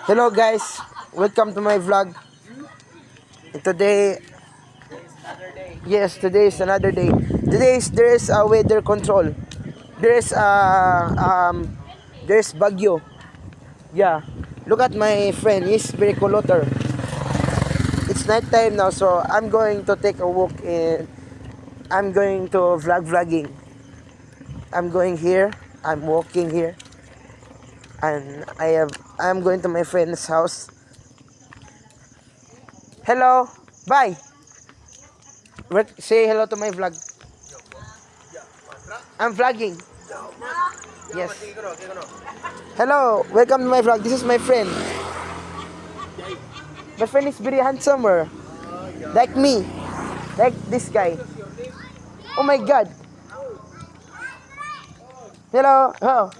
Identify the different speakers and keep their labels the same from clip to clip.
Speaker 1: Hello guys, welcome to my vlog. And today, yes, today is another day. There is a weather control. There is there's bagyo. Yeah, look at my friend. He's very colotor. It's night time now, so I'm going to take a walk and I'm going to vlogging. I'm going here. I'm walking here, and I'm going to my friend's house. Hello, bye. Say hello to my vlog. I'm vlogging. Yes. Hello, welcome to my vlog. This is my friend. My friend is very handsomer. Like me. Like this guy. Oh my god. Hello. Oh.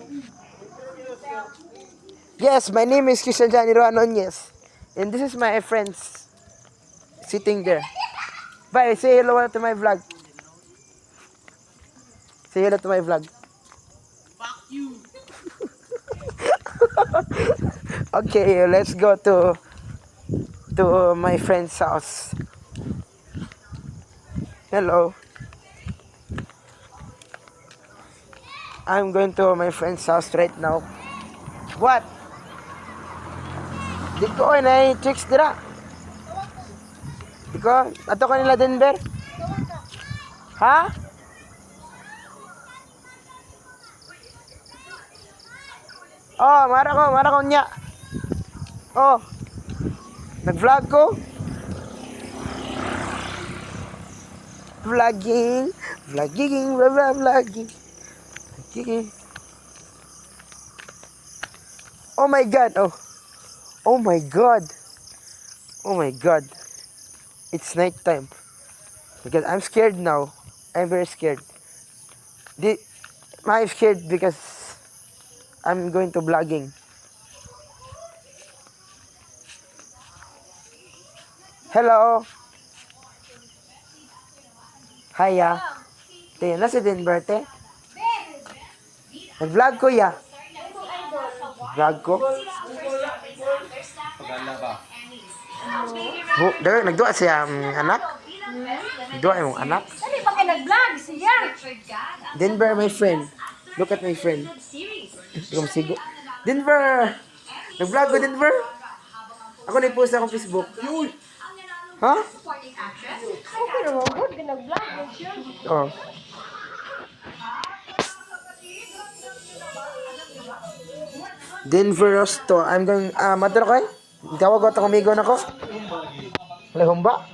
Speaker 1: Yes, my name is Christian Janiro Anonyes. And this is my friends sitting there. Bye, say hello to my vlog. Say hello to my vlog.
Speaker 2: Fuck you.
Speaker 1: Okay, let's go to my friend's house. Hello. I'm going to my friend's house right now. What? Di ko na chicks dira. Di ko ato kanila Denver. Ha? Oh, mara ko nya. Oh. Nag-vlog ko. Vlogging, vlogging. Vlogging. Oh my god. Oh. Oh my god. Oh my god. It's night time. Because I'm scared now. I'm very scared. I'm scared because I'm going to vlogging. Hello. Hiya. Te, nasa Denver, te? Nag-vlog ko, ya. Vlog ko. Nagduwa siya anak? Nagduwa yung anak?
Speaker 3: Ano ba kayo nag-vlog siya?
Speaker 1: Denver, my friend. Look at my friend. Sigo. Denver! Nag-vlog ko, Denver? Ako na-post akong Facebook. Ha?
Speaker 3: Okay naman po, nag-vlog siya.
Speaker 1: Oh. Denver Rosto. I'm going, maturo kayo? Tawag ko kumigo na ko. Lahumba?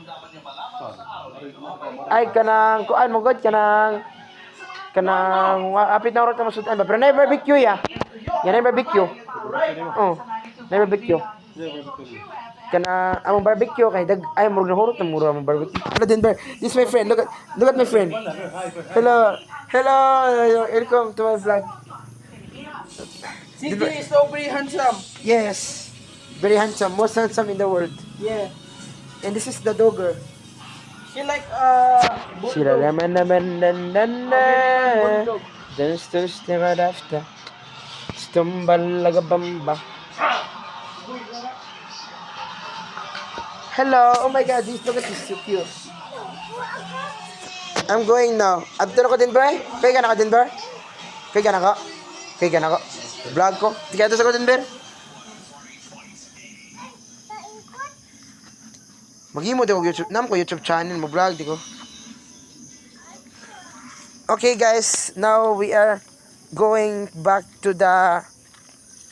Speaker 1: Ay, kanang, kuan mo god, kanang, apit na oras na masudan ba? Pero never barbecue ya. Yan never barbecue. Oh, never barbecue. Kana among barbecue kay dag ay murag na hurot na mura among barbecue. Hello Denver. This is my friend. Look at my friend. Hello. Hello. Welcome to my vlog.
Speaker 2: CJ is so very handsome.
Speaker 1: Yes. Very handsome. Most handsome in the world.
Speaker 2: Yeah.
Speaker 1: And this is the dogger.
Speaker 2: She like
Speaker 1: Sila naman
Speaker 2: American bulldog.
Speaker 1: Dance never after. Stumbalagabamba. Hello. Oh my god, look at this, so cute. I'm going now. Abto na ko Denver? Kaya ka na ko Denver? Kaya ka na ko? Vlog ko. Tika ito sa ko Denver? Mag-imo din ko YouTube. Nam ko YouTube channel mo vlog di ko. Okay guys, now we are going back to the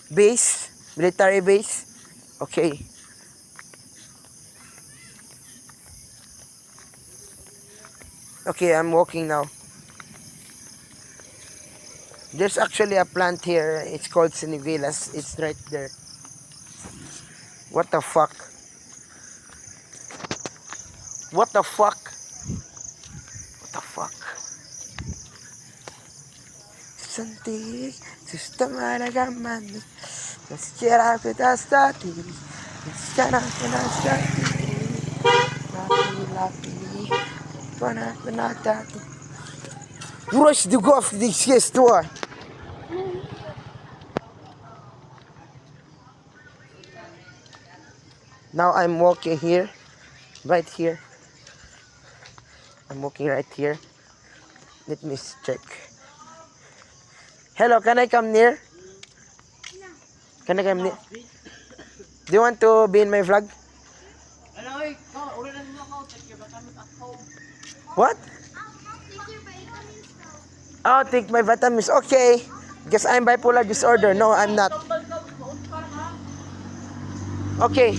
Speaker 1: base, military base. Okay. Okay, I'm walking now. There's actually a plant here. It's called Siniguelas. It's right there. What the fuck? What the fuck? What the fuck? Santi, sistema ragaman. Schiera pedastati. Schiera pedastati. Lapi. Panatati. Rush to go off this store. Now I'm walking here. Right here. I'm walking right here. Let me check. Hello, can I come near? Can I come near? Do you want to be in my vlog? What? Oh, take my vitamins. Okay. Because I'm bipolar disorder. No, I'm not. Okay.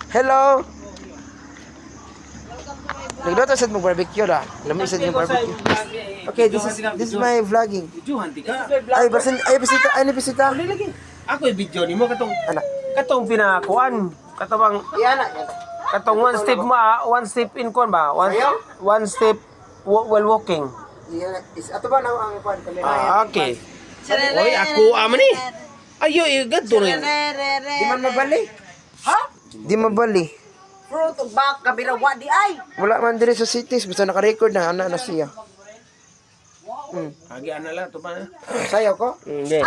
Speaker 1: Hello. Nagluto sa mong barbecue ra. Lamig sa yung barbecue. Okay, this is my vlogging. Ay, bisita, ay bisita.
Speaker 4: Ako yung video ni mo katong
Speaker 1: Anak.
Speaker 4: katong pinakuan katong
Speaker 1: Yan na.
Speaker 4: katong one step in kon ba one step while walking.
Speaker 1: Yan. Ato ba na ang pan kamera?
Speaker 4: Okay. Oy ako aman ni. Ayo gadto rin.
Speaker 1: Di man mabali. Ha? Di mabali.
Speaker 2: Fruit of back, kabirawa di ay.
Speaker 1: Wala man diri sa cities basta naka-record na ana na siya.
Speaker 4: Agi ana lang to ba?
Speaker 1: Sayaw ko.
Speaker 4: Hindi.